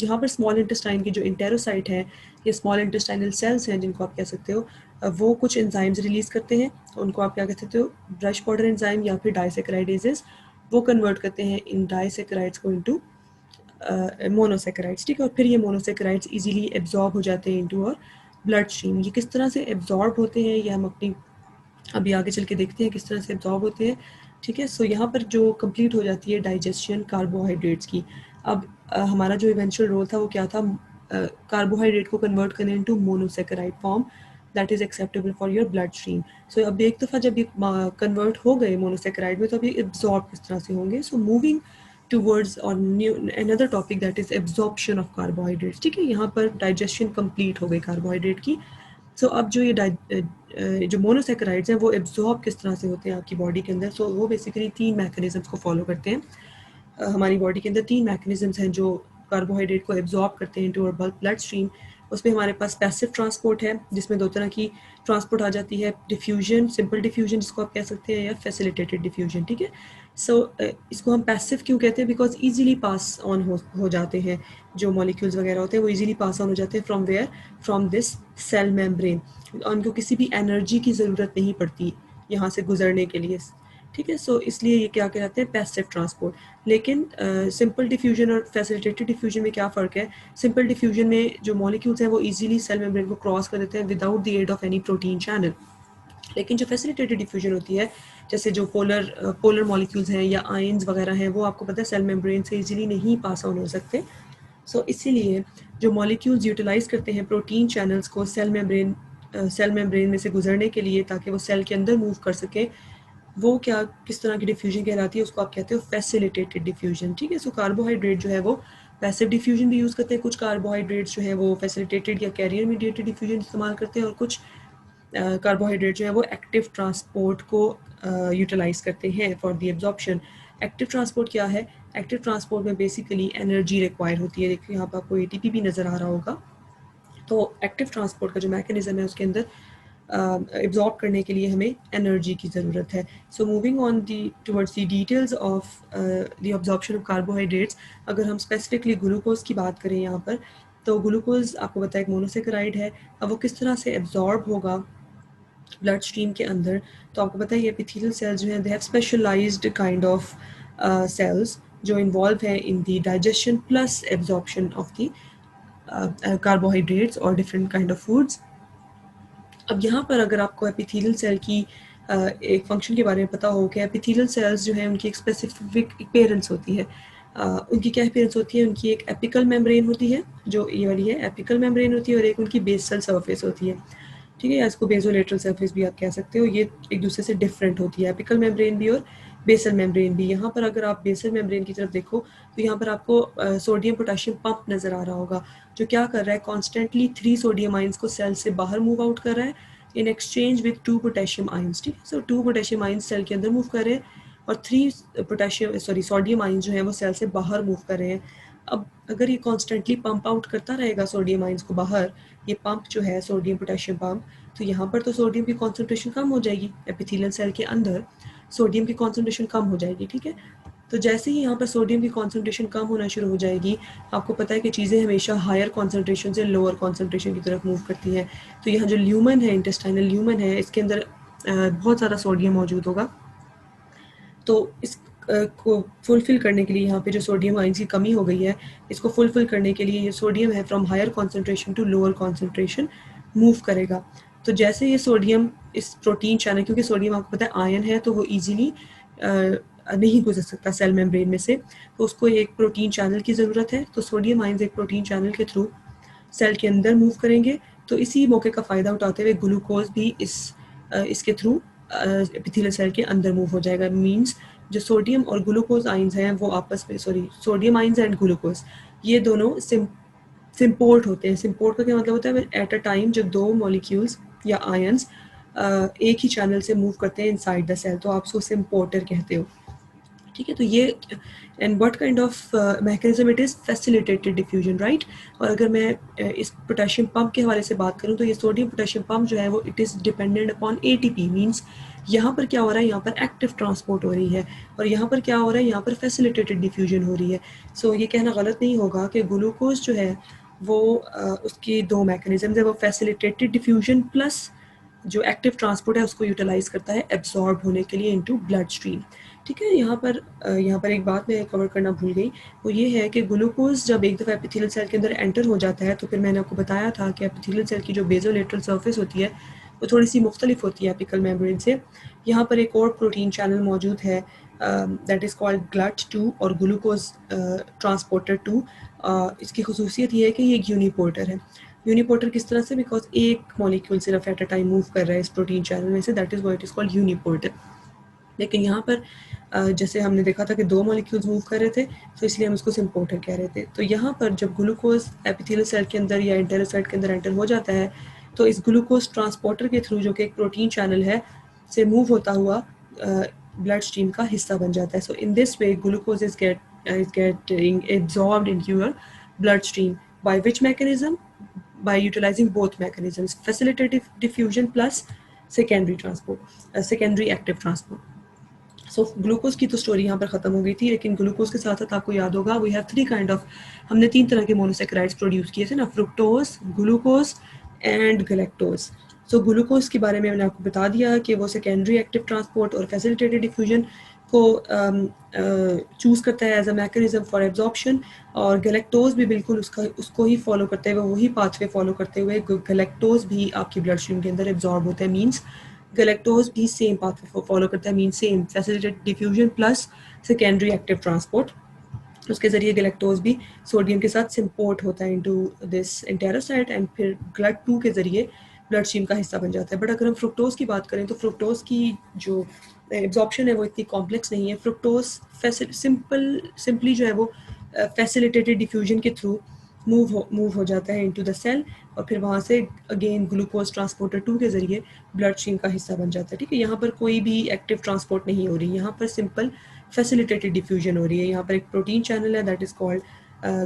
यहाँ पर स्मॉल इंटेस्टाइन की जो इंटेरोसाइट है या स्मॉल इंटेस्टाइनल सेल्स हैं जिनको आप कह सकते हो, वो कुछ एंजाइम्स रिलीज़ करते हैं, उनको आप क्या कह सकते हो, ब्रश बॉर्डर एंजाइम या फिर डाइसेकेराइडेजेस। वो कन्वर्ट करते हैं इन डाइसेकेराइड्स को इनटू मोनोसेकेराइड्स, ठीक है। और फिर ये मोनोसेकेराइड्स इजीली एब्जॉर्ब हो जाते हैं इनटू और ब्लड स्ट्रीम। ये किस तरह से एब्जॉर्ब होते हैं ये हम अपनी अभी आगे चल के देखते हैं किस तरह से एब्जॉर्ब होते हैं। ठीक है। सो यहाँ पर जो कंप्लीट हो जाती है डाइजेशन कार्बोहाइड्रेट्स की। अब हमारा जो इवेंचुअल रोल था वो क्या था, कार्बोहाइड्रेट को कन्वर्ट करने into monosaccharide form that is acceptable for your blood stream. So अब एक दफ़ा जब ये कन्वर्ट हो गए मोनोसेकेराइड में तो अब ये एब्जॉर्ब किस तरह से होंगे। सो मूविंग टूवर्ड्स और new another topic that is absorption of carbohydrates. ठीक है, यहाँ पर डाइजेशन कंप्लीट हो गई कार्बोहाइड्रेट की। सो अब जो ये जो मोनोसेकेराइड्स हैं वो एब्जॉर्ब किस तरह से होते हैं आपकी बॉडी के अंदर। सो वो बेसिकली 3 मैकेनिज़म्स को फॉलो करते हैं। हमारी बॉडी के अंदर 3 मैकेनिज़म्स हैं जो कार्बोहाइड्रेट को एब्जॉर्ब करते हैं इनटू आवर ब्लड स्ट्रीम। उसमें हमारे पास पैसिव ट्रांसपोर्ट है जिसमें 2 तरह की ट्रांसपोर्ट आ जाती है, डिफ्यूजन, सिंपल डिफ्यूजन जिसको आप कह सकते हैं, या फैसिलिटेटेड डिफ्यूजन। ठीक है। सो इसको हम पैसिव क्यों कहते हैं, बिकॉज ईजिली पास ऑन हो जाते हैं, जो मॉलिक्यूल्स वगैरह होते हैं वो ईजिली पास ऑन हो जाते हैं from where, from this cell membrane. उनको किसी भी एनर्जी की ज़रूरत नहीं पड़ती यहाँ से गुजरने के लिए। ठीक है। सो इसलिए ये क्या कहलाते हैं, पैसिव ट्रांसपोर्ट। लेकिन सिंपल डिफ्यूजन और फैसिलिटेटेड डिफ्यूजन में क्या फ़र्क है। सिंपल डिफ्यूजन में जो मॉलिक्यूल्स हैं वो इजीली सेल मेम्ब्रेन को क्रॉस कर देते हैं without the aid of any protein channel. लेकिन जो फैसिलिटेटेड डिफ्यूजन होती है, जैसे जो पोलर मॉलिक्यूल्स हैं या आयंस वगैरह हैं, वो आपको पता है सेल मेम्ब्रेन से इजीली नहीं पास ऑन हो सकते। सो इसीलिए जो मॉलिक्यूल्स यूटिलाइज करते हैं प्रोटीन चैनल्स को सेल मेम्ब्रेन में से गुजरने के लिए ताकि वो सेल के अंदर मूव कर सके, वो क्या किस तरह की डिफ्यूजन कहलाती है, उसको आप कहते हो फैसिलिटेटेड डिफ्यूजन। ठीक है। सो कार्बोहाइड्रेट जो है वो पैसिव डिफ्यूजन भी यूज़ करते हैं, कुछ कार्बोहाइड्रेट्स जो है वो फैसिलिटेटेड या कैरियर मीडिएटेड डिफ्यूजन इस्तेमाल करते हैं, और कुछ कार्बोहाइड्रेट जो है वो एक्टिव ट्रांसपोर्ट को यूटिलाइज करते हैं for the absorption. Active transport क्या है, एक्टिव ट्रांसपोर्ट में बेसिकली एनर्जी रिक्वायर होती है। देखिए यहाँ पर आपको एटीपी भी नज़र आ रहा होगा। तो एक्टिव ट्रांसपोर्ट का जो मैकेनिज्म है उसके अंदर एब्जॉर्ब करने के लिए हमें एनर्जी की ज़रूरत है। So moving on the towards the details of the absorption of carbohydrates, अगर हम स्पेसिफिकली ग्लूकोज की बात करें यहाँ पर, तो ग्लूकोज आपको पता है एक मोनोसेकेराइड है। अब वो किस तरह से एब्जॉर्ब होगा ब्लड स्ट्रीम के अंदर, तो आपको पता है ये एपिथेलियल सेल्स जो हैं they have specialised kind of cells जो इन्वॉल्व है in the digestion plus absorption of the carbohydrates और डिफरेंट काइंड ऑफ फूड्स। अब यहाँ पर अगर आपको एपिथेलियल सेल की एक फंक्शन के बारे में पता हो कि एपिथेलियल सेल्स जो है उनकी एक स्पेसिफिक अपेयरेंस होती है। उनकी क्या अपेयरेंस होती है, उनकी एक एपिकल मेम्ब्रेन होती है, जो ये वाली है एपिकल मेम्ब्रेन होती है, और एक उनकी बेसल सरफेस होती है। ठीक है, या इसको बेसोलेटरल सरफेस भी आप कह सकते हो। ये एक दूसरे से डिफरेंट होती है, एपिकल मेम्ब्रेन भी और बेसल मेम्ब्रेन भी। यहाँ पर अगर आप बेसल मेम्ब्रेन की तरफ देखो तो यहाँ पर आपको सोडियम पोटेशियम पंप नज़र आ रहा होगा, जो क्या कर रहा है, कॉन्स्टेंटली 3 सोडियम आइंस को सेल से बाहर मूव आउट कर रहा है in exchange with 2 potassium ions. ठीक है। सो 2 पोटेशियम आइंस सेल के अंदर मूव कर रहे हैं और 3 सोडियम आइंस जो है वो सेल से बाहर मूव कर रहे हैं। अब अगर ये कॉन्स्टेंटली पंप आउट करता रहेगा सोडियम आइंस को बाहर, ये पंप जो है सोडियम पोटेशियम पंप, तो यहाँ पर तो सोडियम की कॉन्सेंट्रेशन कम हो जाएगी, एपिथेलियल सेल के अंदर सोडियम की कॉन्सेंट्रेशन कम हो जाएगी। ठीक है। तो जैसे ही यहाँ पर सोडियम की कॉन्सेंट्रेशन कम होना शुरू हो जाएगी, आपको पता है कि चीज़ें हमेशा हायर कॉन्सेंट्रेशन से लोअर कॉन्सेंट्रेशन की तरफ मूव करती हैं। तो यहाँ जो ल्यूमन है, इंटेस्टाइनल ल्यूमन है, इसके अंदर बहुत ज़्यादा सोडियम मौजूद होगा। तो इस को फुलफ़िल करने के लिए यहाँ पे जो सोडियम आयंस की कमी हो गई है, इसको फुलफ़िल करने के लिए ये सोडियम है from higher concentration to lower concentration move करेगा। तो जैसे ये सोडियम इस प्रोटीन चैनल, क्योंकि सोडियम आपको पता है आयन है, तो वो ईजिली नहीं गुजर सकता सेल मेम्ब्रेन में से, तो उसको एक प्रोटीन चैनल की ज़रूरत है। तो सोडियम आयंस एक प्रोटीन चैनल के थ्रू सेल के अंदर मूव करेंगे। तो इसी मौके का फ़ायदा उठाते हुए ग्लूकोज भी इसके थ्रू एपिथेलियल सेल के अंदर मूव हो जाएगा। मींस जो सोडियम और ग्लूकोज आइंस हैं वो आपस में, सोडियम आइंस एंड ग्लूकोज, ये दोनों सिम्पोर्ट होते हैं। सिम्पोर्ट का क्या मतलब होता है, एट अ टाइम जब 2 मॉलिक्यूल्स या आयंस एक ही चैनल से मूव करते हैं इनसाइड द सेल, तो आप उसको सिम्पोर्टर कहते हो। ठीक है। तो ये and what kind of mechanism it is, facilitated diffusion, right. और अगर मैं इस पोटेशियम पंप के हवाले से बात करूँ तो ये सोडियम पोटेशियम पंप जो है वो it is dependent upon ATP. Means यहाँ पर क्या हो रहा है, यहाँ पर एक्टिव ट्रांसपोर्ट हो रही है, और यहाँ पर क्या हो रहा है, यहाँ पर फैसिलिटेटेड डिफ्यूजन हो रही है। सो ये कहना गलत नहीं होगा कि ग्लूकोज जो है वो उसकी 2 मैकेनिज्म है, वो फैसिलिटेटेड डिफ्यूजन प्लस जो एक्टिव ट्रांसपोर्ट है उसको यूटिलाइज करता है एब्जॉर्ब होने के लिए इनटू ब्लड स्ट्रीम। ठीक है। यहाँ पर एक बात मैं कवर करना भूल गई, वो ये है कि ग्लूकोज जब एक दफ़ा एपिथेलियल सेल के अंदर एंटर हो जाता है, तो फिर मैंने आपको बताया था कि एपिथेलियल सेल की जो बेसोलेटरल सरफेस होती है वो थोड़ी सी मुख्तलिफ होती है एपिकल मेम्ब्रेन से। यहाँ पर एक और प्रोटीन चैनल मौजूद है दैट इज़ कॉल्ड GLUT2 और ग्लूकोज ट्रांसपोर्टर 2। इसकी खसूसियत ये है कि ये एक यूनिपोर्टर है। यूनिपोर्टर किस तरह से? बिकॉज एक मॉलिक्यूल सिर्फ एट अ टाइम मूव कर रहा है इस प्रोटीन चैनल में से, that is why it is called uniporter. लेकिन यहाँ पर जैसे हमने देखा था कि दो मॉलिक्यूल्स मूव कर रहे थे, तो इसलिए हम उसको सिम्पोर्टर कह रहे थे। तो यहाँ पर जब ग्लूकोज एपिथेलियल सेल के अंदर या एंटेरोसाइट के अंदर एंटर हो जाता है, तो इस ग्लूकोज ट्रांसपोर्टर के थ्रू, जो कि एक प्रोटीन चैनल है, से मूव होता हुआ ब्लड स्ट्रीम का हिस्सा बन जाता है। So in this way glucose is getting absorbed into your bloodstream. By which mechanism? By utilizing both mechanisms, facilitative diffusion plus secondary transport, secondary active transport. So glucose की तो story यहाँ पर ख़त्म हो गई थी, लेकिन ग्लूकोज के साथ साथ आपको याद होगा we have three kind of, हमने तीन तरह के मोनोसेक्राइड्स प्रोड्यूस किए थे ना, fructose, glucose and galactose. So glucose के बारे में मैंने आपको बता दिया कि वो सेकेंडरी एक्टिव ट्रांसपोर्ट और फैसिलिटेटेड डिफ्यूजन को चूज़ करता है as a mechanism for absorption, और गलेक्टोज भी बिल्कुल उसको ही फॉलो करते हुए, वही पाथवे फॉलो करते हुए गलेक्टोज भी आपकी ब्लड स्ट्रीम के अंदर एब्जॉर्ब होता है। मीन्स गलेक्टोज भी सेम पाथवे को फॉलो करता है, mean same facilitated diffusion plus secondary active transport. उसके ज़रिए गलेक्टोज भी सोडियम के साथ सिम्पोर्ट होता है इनटू दिस एंटेरोसाइट एंड फिर GLUT2 के ज़रिए ब्लड स्ट्रीम का हिस्सा बन जाता है। बट अगर हम फ्रुक्टोज की बात करें तो फ्रुक्टोज की जो एब्जॉर्प्शन है वो इतनी कॉम्प्लेक्स नहीं है। फ्रुक्टोज सिंपली जो है वो फैसिलिटेटेड डिफ्यूजन के थ्रू मूव हो जाता है इनटू द सेल, और फिर वहाँ से अगेन ग्लूकोज ट्रांसपोर्टर 2 के ज़रिए ब्लड स्ट्रीम का हिस्सा बन जाता है। ठीक है, यहाँ पर कोई भी एक्टिव ट्रांसपोर्ट नहीं हो रही, यहाँ पर सिंपल फैसिलिटेटेड डिफ्यूजन हो रही है। यहाँ पर एक प्रोटीन चैनल है that is called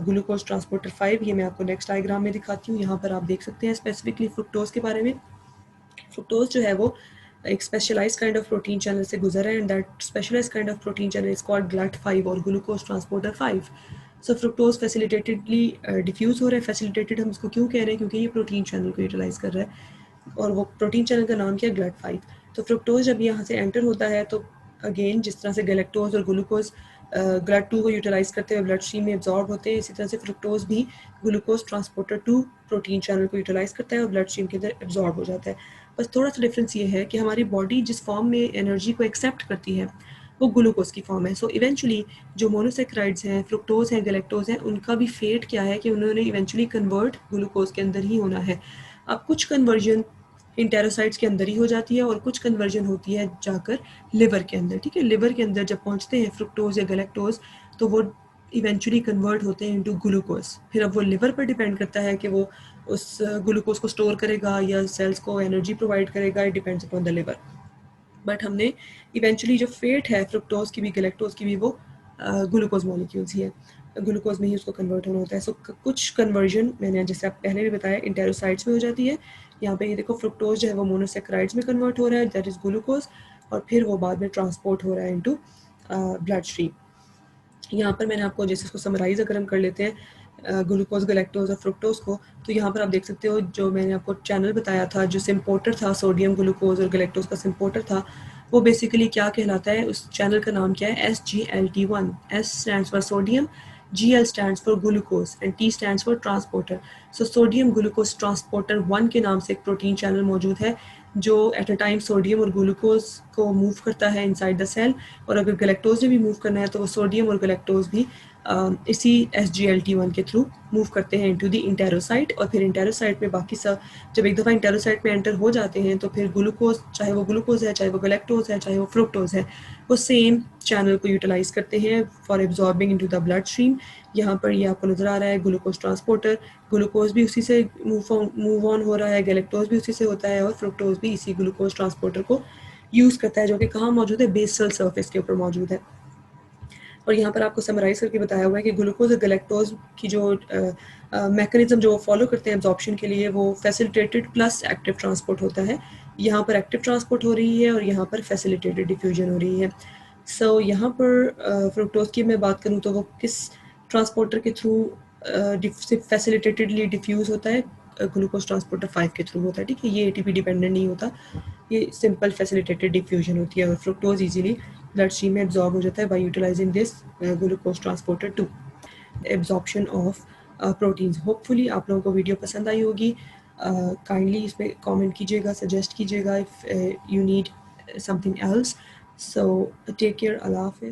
glucose transporter 5। ये मैं आपको नेक्स्ट डायग्राम में दिखाती हूँ। यहाँ पर आप देख सकते हैं स्पेसिफिकली फ्रुक्टोज के बारे में। फ्रुक्टोज जो है वो एक specialised kind of protein channel से गुजर है, and that specialised kind of protein channel is called GLUT5 और glucose transporter 5। So fructose facilitatedly diffuse हो रहा है। फैसिलिटेटेड हम इसको क्यों कह रहे हैं? क्योंकि ये प्रोटीन चैनल को यूटिलाइज कर रहा है, और वो प्रोटीन चैनल का नाम क्या है? GLUT5। तो फ्रुक्टोज जब यहाँ से एंटर होता है तो अगेन जिस तरह से गलेक्टोज और ग्लूकोज GLUT2 को यूटिलाइज करते हुए ब्लड स्ट्रीम में एब्जॉर्ब होते हैं, इसी तरह से फ्रुक्टोज भी ग्लूकोज ट्रांसपोर्टर 2 प्रोटीन चैनल को यूटिलाइज करता है और ब्लड स्ट्रीम के अंदर एब्जॉर्ब हो जाता है। बस थोड़ा सा डिफरेंस ये है कि हमारी बॉडी जिस फॉर्म में एनर्जी को एक्सेप्ट करती है वो ग्लूकोज की फॉर्म है। सो इवेंचुअली जो मोनोसेक्राइड्स हैं, फ्रुक्टोज हैं, गलेक्टोज हैं, उनका भी फेट क्या है कि उन्होंने इवेंचुअली कन्वर्ट ग्लूकोज के अंदर ही होना है। अब कुछ कन्वर्जन इंटेरोसाइट्स के अंदर ही हो जाती है और कुछ कन्वर्जन होती है जाकर लिवर के अंदर। ठीक है, लिवर के अंदर जब पहुंचते हैं फ्रुक्टोज या गलेक्टोज तो वो इवेंचुअली कन्वर्ट होते हैं इनटू ग्लूकोज। फिर अब वो लिवर पर डिपेंड करता है कि वो उस ग्लूकोज को स्टोर करेगा या सेल्स को एनर्जी प्रोवाइड करेगा, it depends upon the liver. But हमने इवेंचुअली जो फेट है फ्रुक्टोज की भी गलेक्टोज की भी वो ग्लूकोज मॉलिक्यूल्स ही है, ग्लूकोज में ही उसको कन्वर्ट होना होता है। सो कुछ कन्वर्जन मैंने जैसे आप पहले भी बताया इंटेरोसाइट्स में हो जाती है। यहाँ पे ये देखो फ्रुक्टोज जो है वो मोनोसेक्राइड्स में कन्वर्ट हो रहा है, दैट इज़ ग्लूकोज, और फिर वो बाद में ट्रांसपोर्ट हो रहा है इनटू ब्लड स्ट्रीम। यहाँ पर मैंने आपको जैसे इसको समराइज़ अगर हम कर लेते हैं ग्लूकोज, गलेक्टोज और फ्रुक्टोज को, तो यहाँ पर आप देख सकते हो जो मैंने आपको चैनल बताया था जो सिम्पोर्टर था, सोडियम ग्लूकोज और गलेक्टोज का सिम्पोर्टर था, वो बेसिकली क्या कहलाता है? उस चैनल का नाम क्या है? SGLT1। S stands for sodium, GL stands for glucose and T stands for transporter. So sodium glucose transporter 1 के नाम से एक प्रोटीन चैनल मौजूद है जो एट अ टाइम सोडियम और ग्लूकोज को मूव करता है इनसाइड द सेल, और अगर गलेक्टोज ने भी मूव करना है तो वो सोडियम और गलेक्टोज भी इसी SGLT1 के थ्रू मूव करते हैं इनटू द इंटेरोसाइट, और फिर इंटेरोसाइट में बाकी सब जब एक दफ़ा इंटेरोसाइट में एंटर हो जाते हैं तो फिर ग्लूकोज, चाहे वो ग्लूकोज है, चाहे वो गलेक्टोज है, चाहे वो फ्रुक्टोज है, वो सेम चैनल को यूटिलाइज करते हैं for absorbing into the blood stream. यहाँ पर ये आपको नज़र आ रहा है ग्लूकोज ट्रांसपोर्टर, ग्लूकोज भी उसी से मूव ऑन हो रहा है, गलेक्टोज भी उसी से होता है, और फ्रुक्टोज भी इसी ग्लूकोज ट्रांसपोर्टर को यूज़ करता है, जो कि कहाँ मौजूद है? बेसल सर्फेस के ऊपर मौजूद है। और यहाँ पर आपको समराइज़ करके बताया हुआ है कि ग्लूकोज और गलेक्टोज की जो मैकेनिज्म जो फॉलो करते हैं एब्जॉर्प्शन के लिए, वो फैसिलिटेटेड प्लस एक्टिव ट्रांसपोर्ट होता है। यहाँ पर एक्टिव ट्रांसपोर्ट हो रही है और यहाँ पर फैसिलिटेटेड डिफ्यूजन हो रही है। सो यहाँ पर फ्रुक्टोज की मैं बात करूँ तो वो किस ट्रांसपोर्टर के थ्रू फैसिलिटेटेडली डिफ्यूज़ होता है? ग्लूकोज ट्रांसपोर्टर 5 के थ्रू होता है। ठीक है, ये ATP डिपेंडेंट नहीं होता, ये सिंपल फैसिलिटेटेड डिफ्यूजन होती है और फ्रुक्टोज इजीली ब्लड स्ट्रीम में एब्जॉर्ब हो जाता है by utilising this glucose transporter 2। Absorption of proteins. Hopefully आप लोगों को वीडियो पसंद आई होगी। काइंडली इस पर कॉमेंट कीजिएगा, सजेस्ट कीजिएगा if you need something else. So take care, अल्लाह हाफिज़।